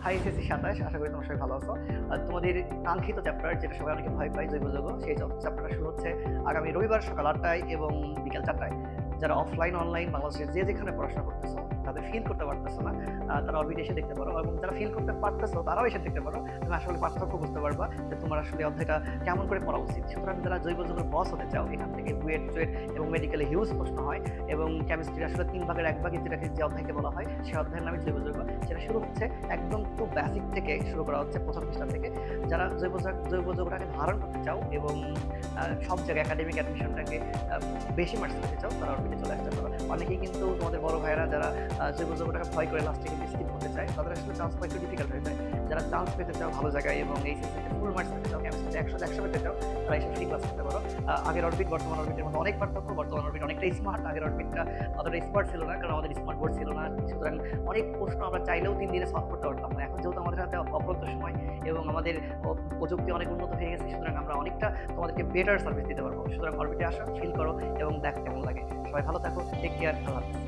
High SSC ২৭, আশা করি তোমরা সবাই ভালো আছো। তোমাদের কাঙ্ক্ষিত চ্যাপ্টার যেটা সবাই অনেকে ভয় পায়, জৈব যৌগ, সেই চ্যাপ্টারটা শুরু হচ্ছে আগামী রবিবার সকাল ৮টায় এবং বিকাল ৪টায়। যারা অফলাইন অনলাইন বাংলাদেশের যে যেখানে পড়াশোনা করতেছো, তাদের ফিল করতে পারতেছো না, তারা অরবিট এসে দেখতে পারো, এবং যারা ফিল করতে পারতেছো তারাও এসে দেখতে পারো। তুমি আসলে পার্থক্য বুঝতে পারবা যে তোমার আসলে অধ্যায়টা কেমন করে পড়া উচিত। সুতরাং যারা জৈব যৌগের বস হতে চাও, এখান থেকে বুয়েট চুয়েট এবং মেডিকেলে হিউজ প্রশ্ন হয়, এবং কেমিস্ট্রির আসলে ৩ ভাগের ১ ভাগ, যেটাকে যে অধ্যায়কে বলা হয় সে অধ্যায়ের নামে জৈব যৌগ। সেটা শুরু হচ্ছে একদম খুব বেসিক থেকে শুরু করা হচ্ছে, প্রথম পৃষ্ঠা থেকে। যারা জৈব যৌগটাকে ধারণ করতে চাও এবং সব জায়গায় একাডেমিক অ্যাডমিশনটাকে বেশি মার্কস পেতে চাও, তারা অরবিটে চলে আসতে পারো। অনেকেই কিন্তু তোমাদের বড় ভাইয়েরা যারা জৈব যৌগটাকে ভয় করে লাস্টে কিন্তু স্কিপ করতে চায়, তাদের আসলে চান্স পাওয়া একটু ডিফিকাল্ট হয়ে যায়। যারা চান্স পেতে চাও ভালো জায়গায় এবং এইচএসসিতে ফুল মার্কস পেতে চাও, কেমিস্ট্রিতে ১০০ পেতে চাও, তারা এসব ফ্রি ক্লাস করতে পারো। আগের অরবিট বর্তমান অরবিটের মধ্যে অনেক পার্থক্য। বর্তমান অরবিট অনেকটা স্মার্ট, আগের অরবিটটা অতটা স্মার্ট ছিল না, কারণ আমাদের স্মার্ট বোর্ড ছিল না। সুতরাং অনেক প্রশ্ন আমরা চাইলেও ৩ দিনে সলভ করতে পারতাম না। এখন যেহেতু আমাদের হাতে অপ্রন্ত সময় এবং আমাদের প্রযুক্তি অনেক উন্নত হয়ে গেছে, সুতরাং আমরা অনেকটা তোমাদেরকে বেটার সার্ভিস দিতে পারবো। সুতরাং অরবিটে আসো, ফিল করো এবং দেখো কেমন লাগে। সবাই ভালো থাকো, টেক কেয়ার, আল্লাহ হাফেজ।